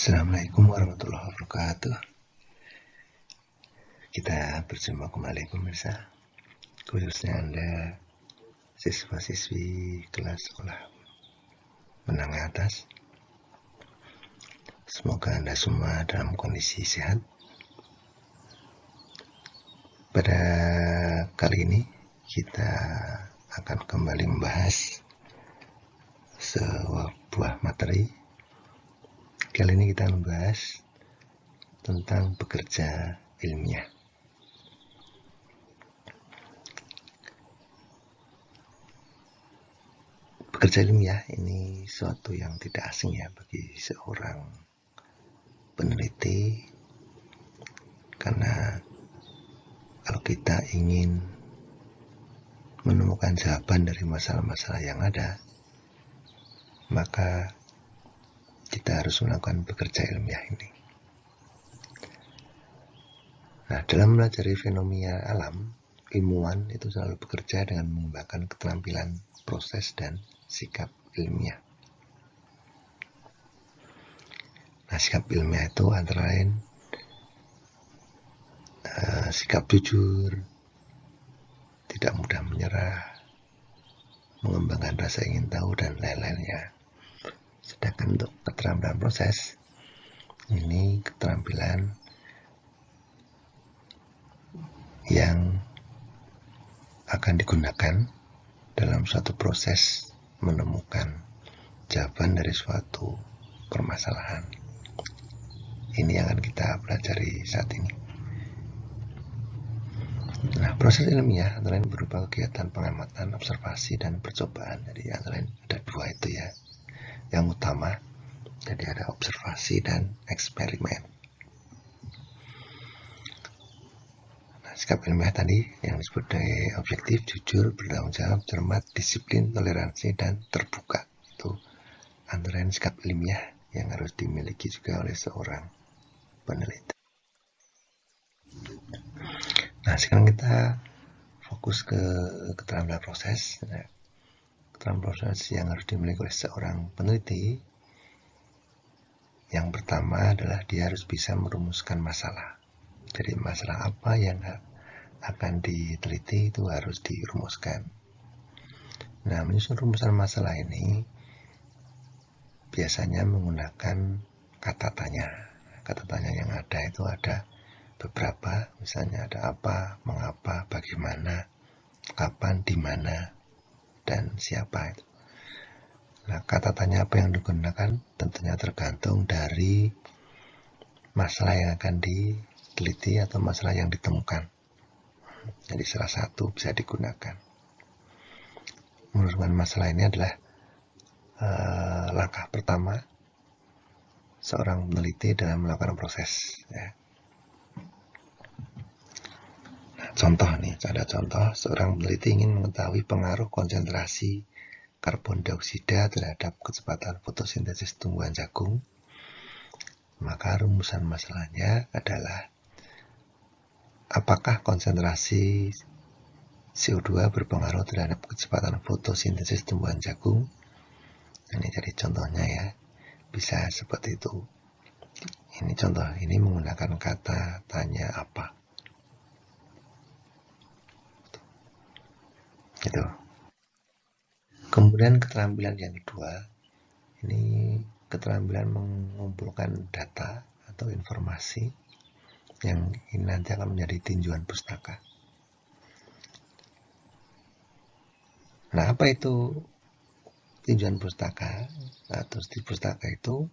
Assalamualaikum warahmatullahi wabarakatuh. Kita berjumpa kembali pemirsa, khususnya Anda siswa-siswi kelas sekolah menengah atas. Semoga Anda semua dalam kondisi sehat. Pada kali ini kita akan kembali membahas sebuah materi. Kali ini kita membahas tentang bekerja ilmiah. Bekerja ilmiah ini suatu yang tidak asing ya bagi seorang peneliti, karena kalau kita ingin menemukan jawaban dari masalah-masalah yang ada, maka kita harus melakukan bekerja ilmiah ini. Nah, dalam mempelajari fenomena alam, ilmuwan itu selalu bekerja dengan mengembangkan keterampilan proses dan sikap ilmiah. Nah, sikap ilmiah itu antara lain sikap jujur, tidak mudah menyerah, mengembangkan rasa ingin tahu, dan lain-lainnya. Sedangkan untuk keterampilan proses, ini keterampilan yang akan digunakan dalam suatu proses menemukan jawaban dari suatu permasalahan. Ini yang akan kita pelajari saat ini. Nah, proses ilmiah antara lain berupa kegiatan pengamatan, observasi, dan percobaan. Jadi antara lain ada dua itu ya. Yang utama, jadi ada observasi dan eksperimen. Nah, sikap ilmiah tadi yang disebut sebagai objektif, jujur, bertanggung jawab, cermat, disiplin, toleransi, dan terbuka. Itu antara lain sikap ilmiah yang harus dimiliki juga oleh seorang peneliti. Nah, sekarang kita fokus ke keterampilan proses. Nah, keterampilan proses yang harus dimiliki oleh seorang peneliti, yang pertama adalah dia harus bisa merumuskan masalah. Jadi masalah apa yang akan diteliti itu harus dirumuskan. Nah, menyusun rumusan masalah ini biasanya menggunakan kata tanya. Kata tanya yang ada itu ada beberapa, misalnya ada apa, mengapa, bagaimana, kapan, di mana, dan siapa itu. Nah, kata tanya apa yang digunakan tentunya tergantung dari masalah yang akan diteliti atau masalah yang ditemukan. Jadi salah satu bisa digunakan. Merumuskan masalah ini adalah langkah pertama seorang peneliti dalam melakukan proses ya. Nah, contoh nih, ada contoh seorang peneliti ingin mengetahui pengaruh konsentrasi karbon dioksida terhadap kecepatan fotosintesis tumbuhan jagung. Maka rumusan masalahnya adalah apakah konsentrasi CO2 berpengaruh terhadap kecepatan fotosintesis tumbuhan jagung. Ini jadi contohnya ya, bisa seperti itu. Ini contoh, ini menggunakan kata tanya apa. Gitu. Kemudian keterampilan yang kedua, ini keterampilan mengumpulkan data atau informasi yang ini nanti akan menjadi tinjauan pustaka. Nah, apa itu tinjauan pustaka? Nah, terus di pustaka itu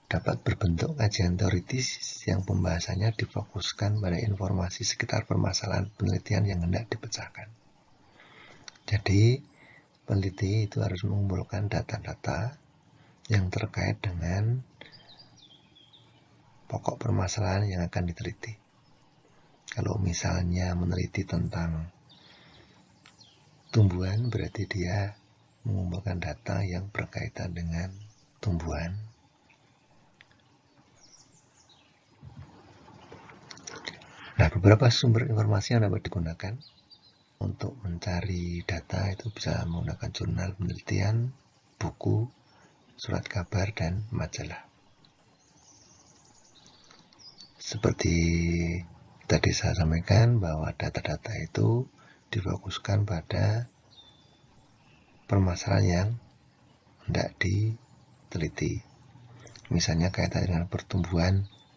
dapat berbentuk kajian teoritis yang pembahasannya difokuskan pada informasi sekitar permasalahan penelitian yang hendak dipecahkan. Jadi, peneliti itu harus mengumpulkan data-data yang terkait dengan pokok permasalahan yang akan diteliti. Kalau misalnya meneliti tentang tumbuhan, berarti dia mengumpulkan data yang berkaitan dengan tumbuhan. Nah, beberapa sumber informasi yang dapat digunakan untuk mencari data itu bisa menggunakan jurnal penelitian, buku, surat kabar, dan majalah. Seperti tadi saya sampaikan bahwa data-data itu difokuskan pada permasalahan yang tidak diteliti. Misalnya kaitan dengan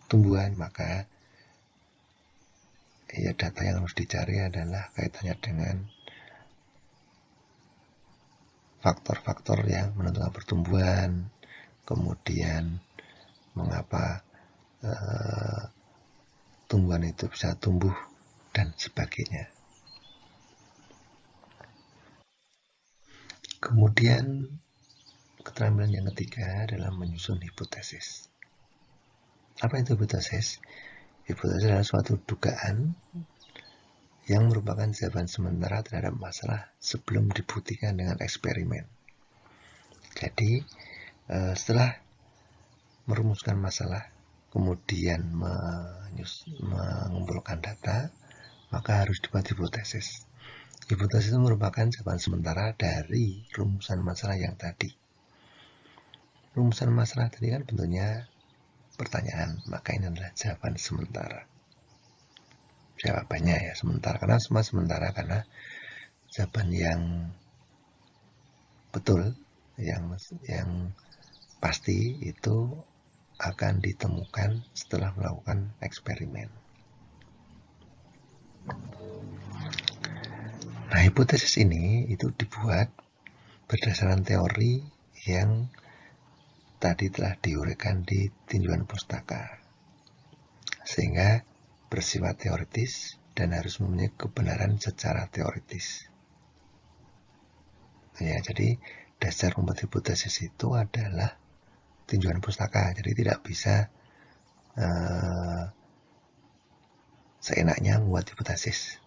tumbuhan, maka ya data yang harus dicari adalah kaitannya dengan faktor-faktor yang menentukan pertumbuhan, kemudian mengapa tumbuhan itu bisa tumbuh, dan sebagainya. Kemudian keterampilan yang ketiga adalah menyusun hipotesis. Apa itu hipotesis? Hipotesis adalah suatu dugaan yang merupakan jawaban sementara terhadap masalah sebelum dibuktikan dengan eksperimen. Jadi setelah merumuskan masalah, kemudian mengumpulkan data, maka harus dibuat hipotesis. Hipotesis itu merupakan jawaban sementara dari rumusan masalah yang tadi. Rumusan masalah tadi kan bentuknya pertanyaan, maka ini adalah jawaban sementara. Jawabannya ya sementara, karena semua sementara, karena jawaban yang betul, yang pasti itu akan ditemukan setelah melakukan eksperimen. Nah, hipotesis ini itu dibuat berdasarkan teori yang tadi telah diuraikan di tinjauan pustaka, sehingga bersifat teoritis dan harus mempunyai kebenaran secara teoritis. Ya, jadi dasar membuat hipotesis itu adalah tinjauan pustaka, jadi tidak bisa seenaknya membuat hipotesis.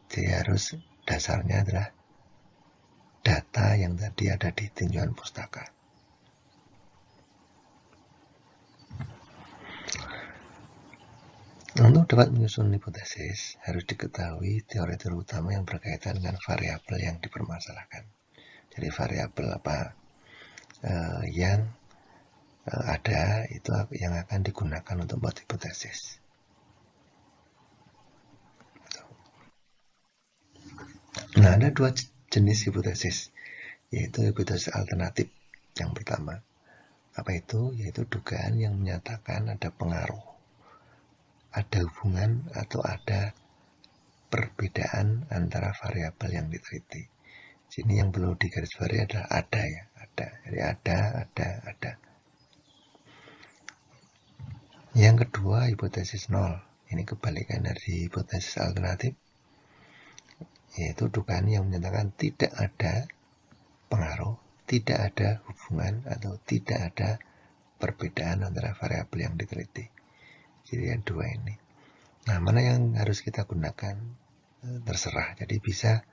Jadi harus dasarnya adalah data yang tadi ada di tinjauan pustaka. Untuk dapat menyusun hipotesis, harus diketahui teori-teori utama yang berkaitan dengan variabel yang dipermasalahkan. Jadi variabel apa yang ada itu yang akan digunakan untuk membuat hipotesis. Nah, ada dua jenis hipotesis, yaitu hipotesis alternatif. Yang pertama, apa itu? Yaitu dugaan yang menyatakan ada pengaruh, ada hubungan, atau ada perbedaan antara variabel yang diteliti. Sini yang perlu digarisbawahi adalah ada ya, ada. Jadi ada. Yang kedua, hipotesis nol. Ini kebalikan dari hipotesis alternatif, yaitu dugaan yang menyatakan tidak ada pengaruh, tidak ada hubungan, atau tidak ada perbedaan antara variabel yang diteliti. Jadi yang dua ini. Nah, mana yang harus kita gunakan? Terserah. Jadi bisa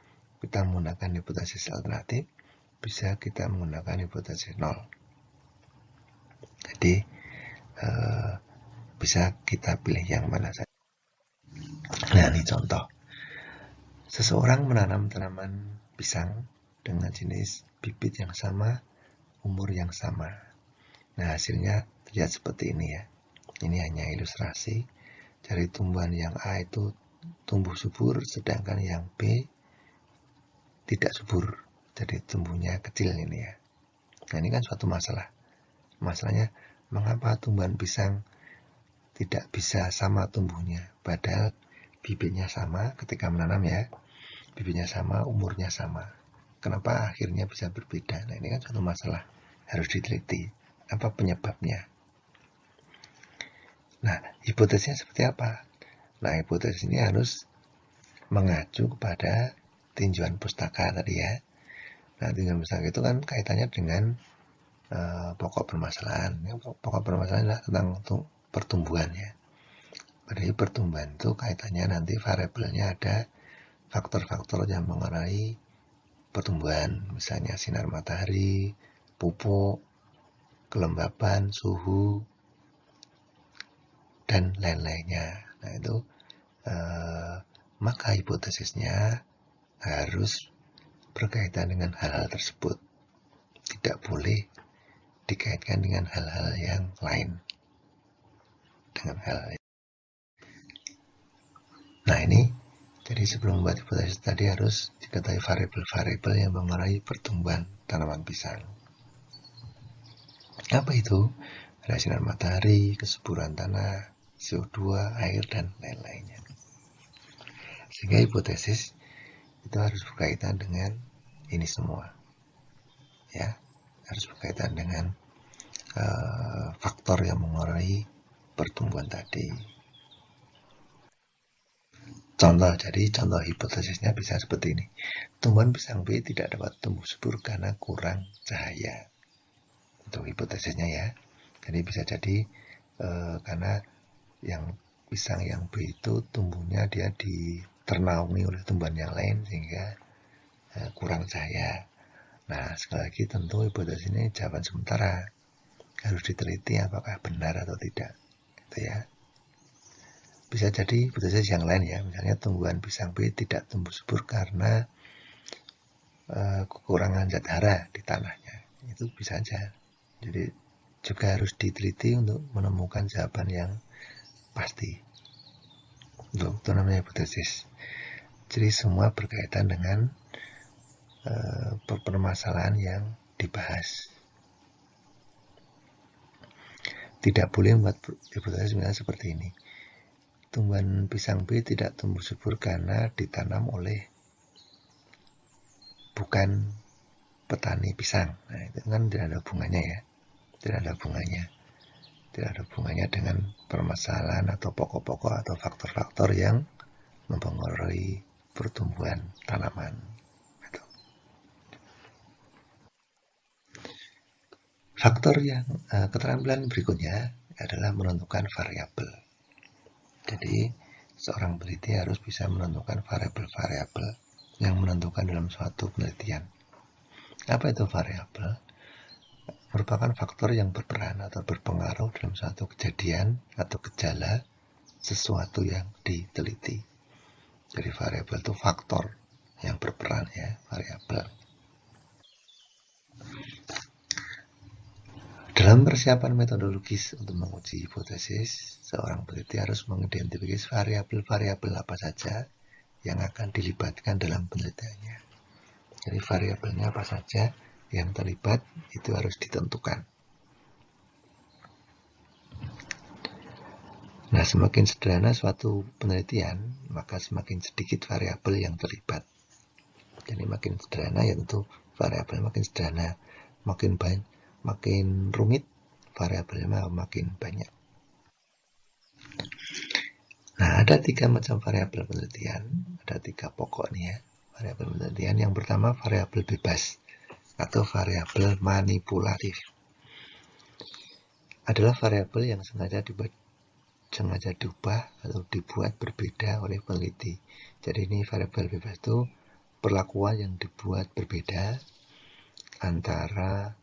kita menggunakan hipotesis alternatif, bisa kita menggunakan hipotesis nol. Jadi bisa kita pilih yang mana saja. Nah, ini contoh. Seseorang menanam tanaman pisang dengan jenis bibit yang sama, umur yang sama. Nah, hasilnya terlihat seperti ini ya. Ini hanya ilustrasi. Dari tumbuhan yang A itu tumbuh subur, sedangkan yang B tidak subur. Jadi tumbuhnya kecil ini ya. Nah, ini kan suatu masalah. Masalahnya, mengapa tumbuhan pisang tidak bisa sama tumbuhnya? Padahal bibitnya sama ketika menanam ya. Bibitnya sama, umurnya sama. Kenapa akhirnya bisa berbeda? Nah, ini kan suatu masalah, harus diteliti. Apa penyebabnya? Nah, hipotesisnya seperti apa? Nah, hipotesis ini harus mengacu kepada tinjauan pustaka tadi ya. Nah, tinjauan pustaka itu kan kaitannya dengan pokok permasalahan. Pokok permasalahan adalah tentang pertumbuhan ya. Pada pertumbuhan itu kaitannya nanti variabelnya ada faktor-faktor yang mengenai pertumbuhan, misalnya sinar matahari, pupuk, kelembapan, suhu, dan lain-lainnya. Nah, itu maka hipotesisnya harus berkaitan dengan hal-hal tersebut. Tidak boleh dikaitkan dengan hal-hal yang lain. Nah ini, jadi sebelum membuat hipotesis tadi harus diketahui variabel-variabel yang mengaruhi pertumbuhan tanaman pisang. Apa itu? Ada sinar matahari, kesuburan tanah, CO2, air, dan lain-lainnya. Sehingga hipotesis itu harus berkaitan dengan ini semua. Ya, harus berkaitan dengan faktor yang mengaruhi pertumbuhan tadi. Contoh hipotesisnya bisa seperti ini. Tumbuhan pisang B tidak dapat tumbuh subur karena kurang cahaya. Itu hipotesisnya ya. Jadi bisa jadi karena yang pisang yang B itu tumbuhnya dia ternaungi oleh tumbuhan yang lain sehingga kurang cahaya. Nah, sekali lagi tentu hipotesis ini jawaban sementara. Harus diteliti apakah benar atau tidak. Gitu ya. Bisa jadi hipotesis yang lain ya. Misalnya tumbuhan pisang B tidak tumbuh subur karena kekurangan zat hara di tanahnya. Itu bisa aja. Jadi juga harus diteliti untuk menemukan jawaban yang pasti. Itu namanya hipotesis. Jadi semua berkaitan dengan permasalahan yang dibahas. Tidak boleh membuat hipotesis misalnya seperti ini. Tumbuhan pisang B tidak tumbuh subur karena ditanam oleh bukan petani pisang. Nah, itu kan tidak ada hubungannya ya. Tidak ada hubungannya dengan permasalahan atau pokok-pokok atau faktor-faktor yang mempengaruhi pertumbuhan tanaman. Faktor yang keterampilan berikutnya adalah menentukan variabel. Jadi seorang peneliti harus bisa menentukan variabel-variabel yang menentukan dalam suatu penelitian. Apa itu variabel? Merupakan faktor yang berperan atau berpengaruh dalam suatu kejadian atau gejala sesuatu yang diteliti. Jadi variabel itu faktor yang berperan ya, variabel. Dalam persiapan metodologis untuk menguji hipotesis, seorang peneliti harus mengidentifikasi variabel-variabel apa saja yang akan dilibatkan dalam penelitiannya. Jadi variabelnya apa saja yang terlibat itu harus ditentukan. Nah, semakin sederhana suatu penelitian, maka semakin sedikit variabel yang terlibat. Jadi makin sederhana ya tentu variabel makin sederhana, makin rumit variabelnya makin banyak. Nah, ada 3 macam variabel penelitian, ada 3 pokok nih ya. Variabel penelitian yang pertama variabel bebas atau variabel manipulatif. Adalah variabel yang sengaja diubah atau dibuat berbeda oleh peneliti. Jadi ini variabel bebas itu perlakuan yang dibuat berbeda antara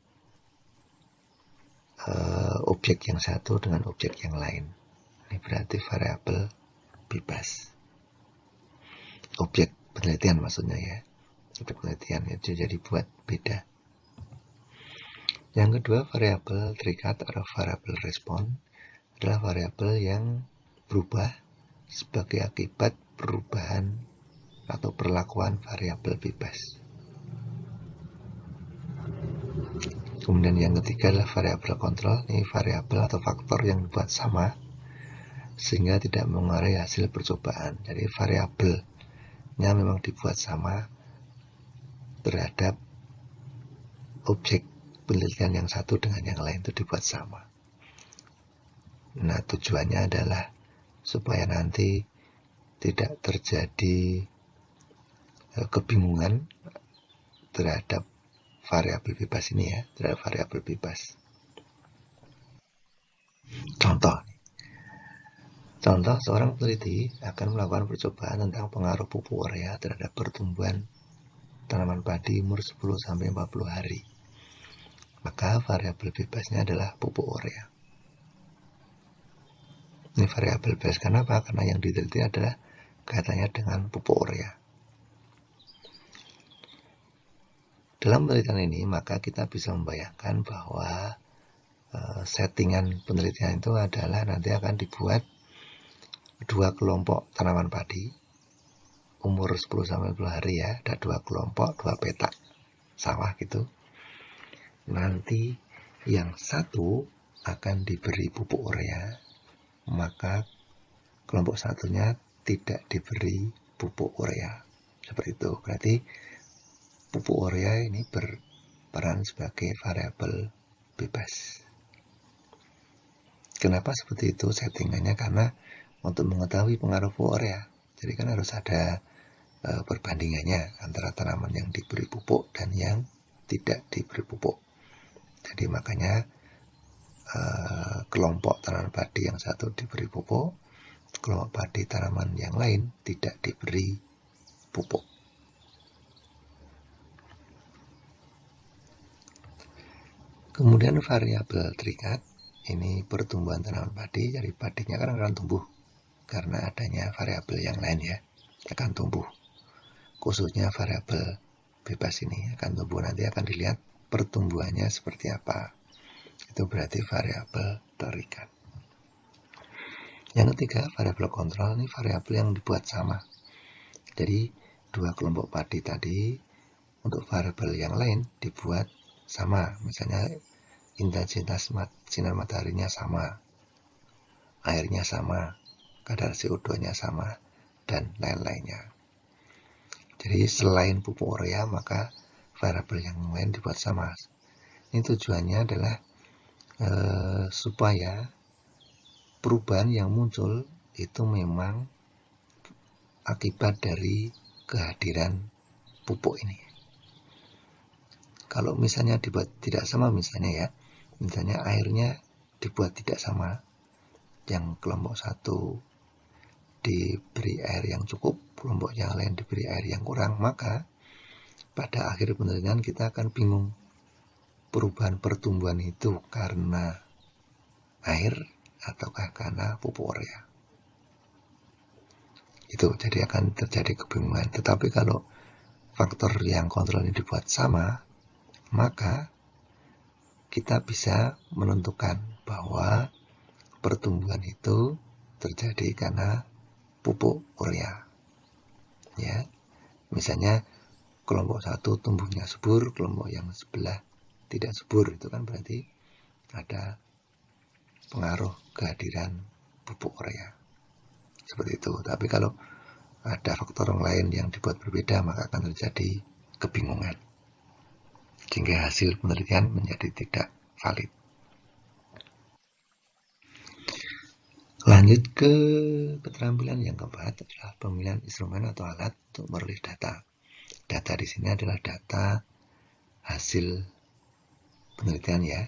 objek yang satu dengan objek yang lain. Ini berarti variabel bebas. Objek penelitian maksudnya ya. Objek penelitian itu jadi buat beda. Yang kedua variabel terikat atau variabel respon adalah variabel yang berubah sebagai akibat perubahan atau perlakuan variabel bebas. Kemudian yang ketiga adalah variabel kontrol. Ini variabel atau faktor yang dibuat sama sehingga tidak mengaruhi hasil percobaan. Jadi variabelnya memang dibuat sama terhadap objek penelitian yang satu dengan yang lain itu dibuat sama. Nah, tujuannya adalah supaya nanti tidak terjadi kebingungan terhadap variabel bebas ini ya, terhadap variabel bebas. Contoh, seorang peneliti akan melakukan percobaan tentang pengaruh pupuk urea terhadap pertumbuhan tanaman padi umur 10-40 hari. Maka variabel bebasnya adalah pupuk urea. Ini variabel bebas kenapa? Karena yang diteliti adalah kaitannya dengan pupuk urea. Dalam penelitian ini, maka kita bisa membayangkan bahwa settingan penelitian itu adalah nanti akan dibuat 2 kelompok tanaman padi umur 10-20 hari ya, ada 2 kelompok, 2 petak sawah gitu. Nanti yang satu akan diberi pupuk urea, maka kelompok satunya tidak diberi pupuk urea. Seperti itu. Berarti pupuk urea ini berperan sebagai variabel bebas. Kenapa seperti itu settingannya? Karena untuk mengetahui pengaruh pupuk urea, jadi kan harus ada perbandingannya antara tanaman yang diberi pupuk dan yang tidak diberi pupuk. Jadi makanya kelompok tanaman padi yang satu diberi pupuk, kelompok padi tanaman yang lain tidak diberi pupuk. Kemudian variabel terikat, ini pertumbuhan tanaman padi, jadi padinya kan akan tumbuh karena adanya variabel yang lain ya, akan tumbuh. Khususnya variabel bebas ini akan tumbuh, nanti akan dilihat pertumbuhannya seperti apa. Itu berarti variabel terikat. Yang ketiga, variabel kontrol, ini variabel yang dibuat sama. Jadi 2 kelompok padi tadi untuk variabel yang lain dibuat sama, misalnya intensitas sinar mataharinya sama, airnya sama, kadar CO2-nya sama, dan lain-lainnya. Jadi selain pupuk urea, maka variabel yang lain dibuat sama. Ini tujuannya adalah supaya perubahan yang muncul itu memang akibat dari kehadiran pupuk ini. Kalau misalnya dibuat tidak sama, misalnya airnya dibuat tidak sama, yang kelompok satu diberi air yang cukup, kelompok yang lain diberi air yang kurang, maka pada akhir penelitian kita akan bingung perubahan pertumbuhan itu karena air ataukah karena pupuk urea. Itu jadi akan terjadi kebingungan. Tetapi kalau faktor yang kontrol ini dibuat sama, maka kita bisa menentukan bahwa pertumbuhan itu terjadi karena pupuk urea. Ya, misalnya kelompok satu tumbuhnya subur, kelompok yang sebelah tidak subur, itu kan berarti ada pengaruh kehadiran pupuk urea. Seperti itu. Tapi kalau ada faktor lain yang dibuat berbeda, maka akan terjadi kebingungan, sehingga hasil penelitian menjadi tidak valid. Lanjut ke keterampilan yang keempat adalah pemilihan instrumen atau alat untuk meroleh data. Data di sini adalah data hasil penelitian ya.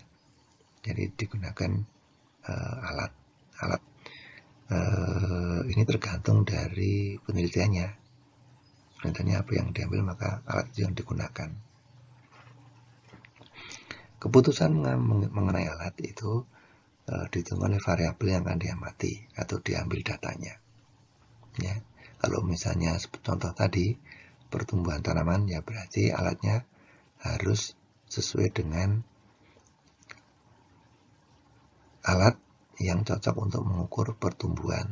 Jadi digunakan alat ini tergantung dari penelitiannya. Penelitiannya apa yang diambil, maka alat yang digunakan. Keputusan mengenai alat itu ditentukan oleh variabel yang akan diamati atau diambil datanya. Ya, kalau misalnya contoh tadi pertumbuhan tanaman, ya berarti alatnya harus sesuai dengan alat yang cocok untuk mengukur pertumbuhan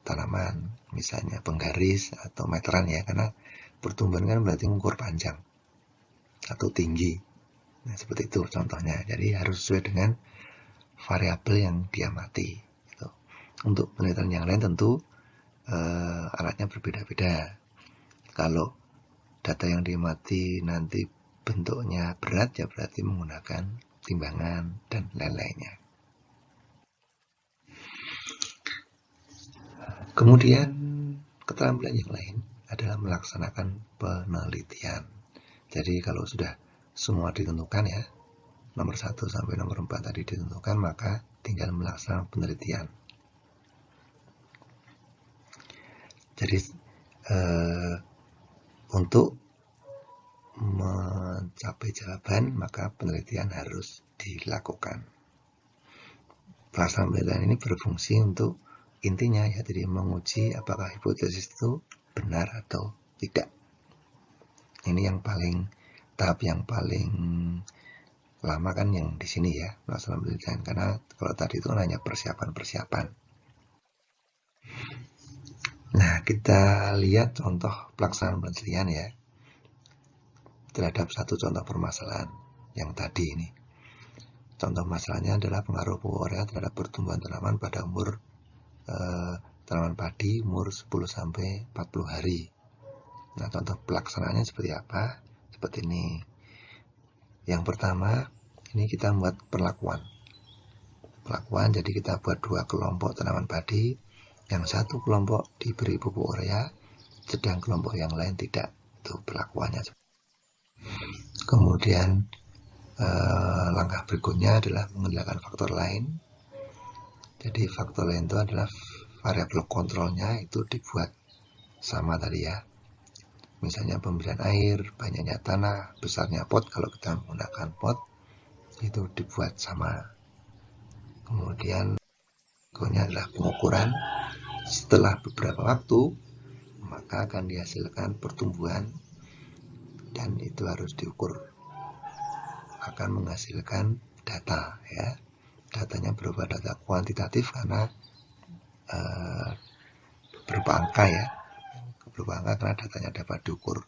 tanaman, misalnya penggaris atau meteran ya, karena pertumbuhan kan berarti mengukur panjang atau tinggi. Nah, seperti itu contohnya. Jadi harus sesuai dengan variabel yang diamati. Gitu. Untuk penelitian yang lain tentu alatnya berbeda-beda. Kalau data yang diamati nanti bentuknya berat, ya berarti menggunakan timbangan dan lain-lainnya. Kemudian keterampilan yang lain adalah melaksanakan penelitian. Jadi kalau sudah semua ditentukan ya, nomor 1 sampai nomor 4 tadi ditentukan, maka tinggal melaksanakan penelitian. Jadi untuk mencapai jawaban, maka penelitian harus dilakukan. Pelaksanaan penelitian ini berfungsi untuk intinya ya, jadi menguji apakah hipotesis itu benar atau tidak. Ini yang tahap yang paling lama kan yang di sini ya, pelaksanaan penelitian, karena kalau tadi itu hanya persiapan-persiapan. Nah, kita lihat contoh pelaksanaan penelitian ya, terhadap satu contoh permasalahan yang tadi ini. Contoh masalahnya adalah pengaruh pupuk urea terhadap pertumbuhan tanaman pada umur tanaman padi umur 10-40 hari. Nah, contoh pelaksanaannya seperti apa? Seperti ini. Yang pertama, ini kita membuat perlakuan. Jadi kita buat 2 kelompok tanaman padi. Yang satu kelompok diberi pupuk urea, sedang kelompok yang lain tidak. Itu perlakuannya. Kemudian langkah berikutnya adalah mengendalikan faktor lain. Jadi faktor lain itu adalah variabel kontrolnya itu dibuat sama tadi ya. Misalnya pemberian air, banyaknya tanah, besarnya pot kalau kita menggunakan pot itu dibuat sama. Kemudian berikutnya adalah pengukuran. Setelah beberapa waktu maka akan dihasilkan pertumbuhan dan itu harus diukur. Akan menghasilkan data ya. Datanya berupa data kuantitatif karena berupa angka ya. Berupa angka karena datanya dapat diukur.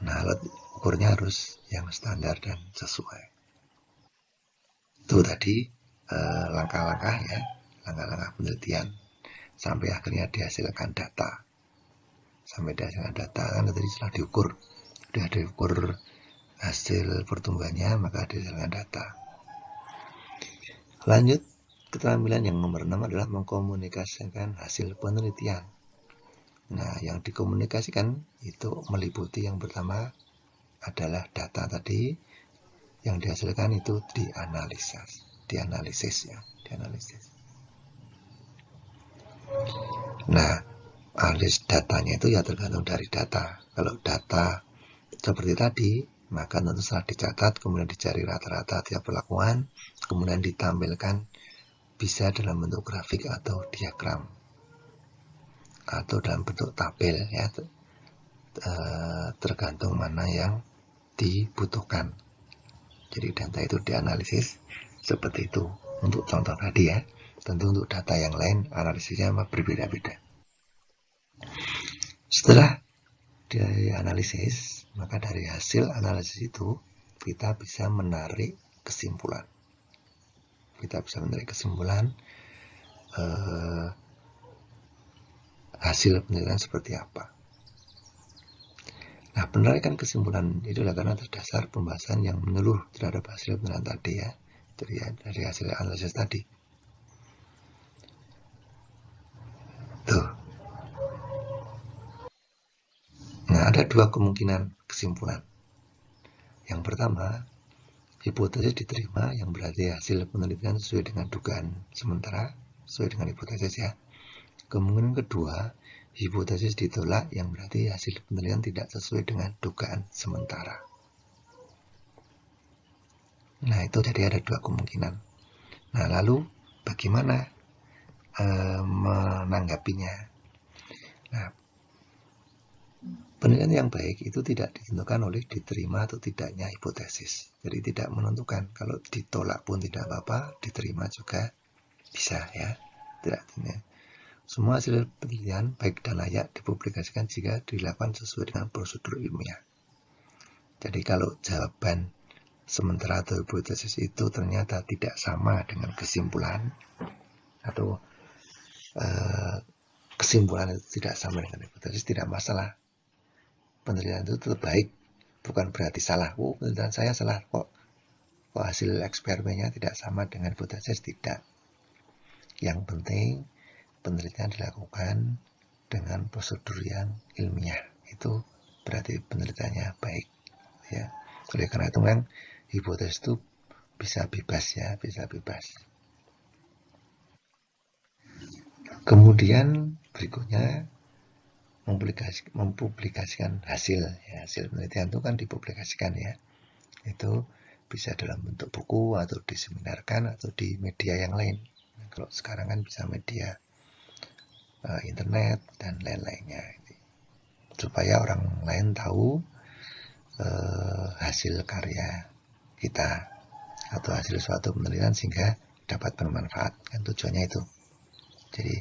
Nah, alat ukurnya harus yang standar dan sesuai. Itu tadi langkah-langkah ya, langkah-langkah penelitian sampai akhirnya dihasilkan data. Sampai dihasilkan data kan tadi setelah diukur, sudah diukur hasil pertumbuhannya maka dihasilkan data. Lanjut, keterampilan yang nomor 6 adalah mengkomunikasikan hasil penelitian. Nah, yang dikomunikasikan itu meliputi yang pertama adalah data tadi, yang dihasilkan itu dianalisis ya. Nah, analisis datanya itu ya tergantung dari data. Kalau data seperti tadi, maka tentu setelah dicatat, kemudian dicari rata-rata tiap perlakuan, kemudian ditampilkan bisa dalam bentuk grafik atau diagram atau dalam bentuk tabel ya, tergantung mana yang dibutuhkan. Jadi data itu dianalisis seperti itu untuk contoh tadi ya. Tentu untuk data yang lain analisisnya berbeda-beda. Setelah dianalisis, maka dari hasil analisis itu kita bisa menarik kesimpulan. Hasil penelitian seperti apa. Nah, penarikan kesimpulan itu adalah karena terdasar pembahasan yang menyeluruh terhadap hasil penelitian tadi ya, dari hasil analisis tadi. Tuh. Nah, ada 2 kemungkinan kesimpulan. Yang pertama, hipotesis diterima yang berarti hasil penelitian sesuai dengan dugaan sementara, sesuai dengan hipotesis ya. Kemungkinan kedua, hipotesis ditolak yang berarti hasil penelitian tidak sesuai dengan dugaan sementara. Nah, itu jadi ada 2 kemungkinan. Nah, lalu bagaimana menanggapinya? Nah, penelitian yang baik itu tidak ditentukan oleh diterima atau tidaknya hipotesis. Jadi tidak menentukan. Kalau ditolak pun tidak apa-apa, diterima juga bisa ya. Semua hasil penelitian baik dan layak dipublikasikan jika dilakukan sesuai dengan prosedur ilmiah. Jadi kalau jawaban sementara atau hipotesis itu ternyata tidak sama dengan kesimpulan atau kesimpulan itu tidak sama dengan hipotesis, tidak masalah. Penelitian itu tetap baik, bukan berarti salah. Penelitian saya salah kok hasil eksperimennya tidak sama dengan hipotesis, tidak. Yang penting penelitian dilakukan dengan prosedur yang ilmiah, itu berarti penelitiannya baik ya. Oleh karena itu memang hipotesis itu bisa bebas ya, bisa bebas. Kemudian berikutnya mempublikasikan hasil ya. Hasil penelitian itu kan dipublikasikan ya. Itu bisa dalam bentuk buku atau diseminarkan atau di media yang lain. Kalau sekarang kan bisa media internet dan lain-lainnya, supaya orang lain tahu hasil karya kita atau hasil suatu penelitian sehingga dapat bermanfaat. Kan tujuannya itu. Jadi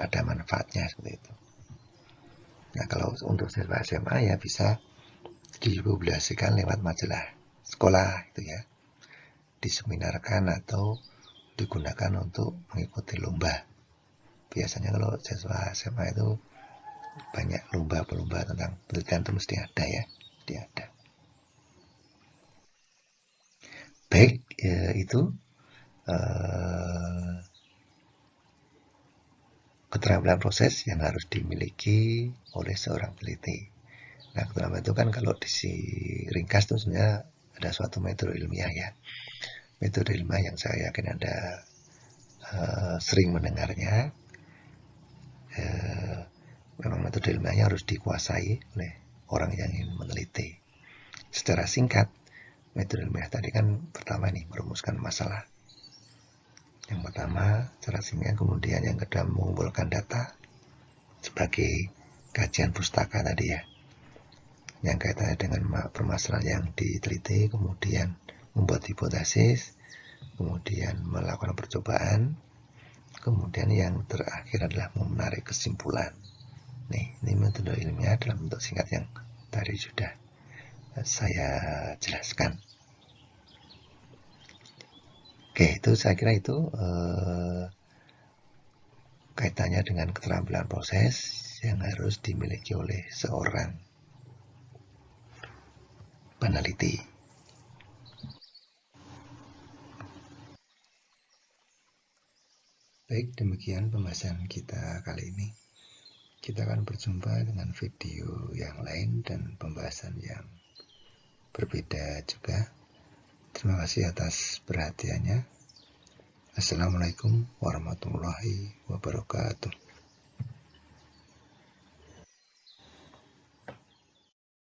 ada manfaatnya seperti itu. Nah, kalau untuk siswa SMA ya bisa dipublikasikan lewat majalah sekolah itu ya, diseminarkan atau digunakan untuk mengikuti lomba. Biasanya kalau siswa SMA itu banyak lomba tentang penelitian itu mesti ada ya, ada. Baik, ya, itu keterampilan proses yang harus dimiliki oleh seorang peneliti. Nah, keterampilan itu kan kalau diringkas itu sebenarnya ada suatu metode ilmiah ya. Metode ilmiah yang saya yakin Anda sering mendengarnya. Memang metode ilmiahnya harus dikuasai oleh orang yang ingin meneliti. Secara singkat, metode ilmiah tadi kan pertama nih merumuskan masalah. Yang pertama secara singkat, kemudian yang kedua mengumpulkan data sebagai kajian pustaka tadi ya, yang kaitannya dengan permasalahan yang diteliti, kemudian membuat hipotesis, kemudian melakukan percobaan, kemudian yang terakhir adalah menarik kesimpulan. Nih, ini metode ilmiah dalam bentuk singkat yang tadi sudah saya jelaskan. Oke, itu saya kira itu kaitannya dengan keterampilan proses yang harus dimiliki oleh seorang peneliti. Baik, demikian pembahasan kita kali ini. Kita akan berjumpa dengan video yang lain dan pembahasan yang berbeda juga. Terima kasih atas perhatiannya. Assalamualaikum warahmatullahi wabarakatuh.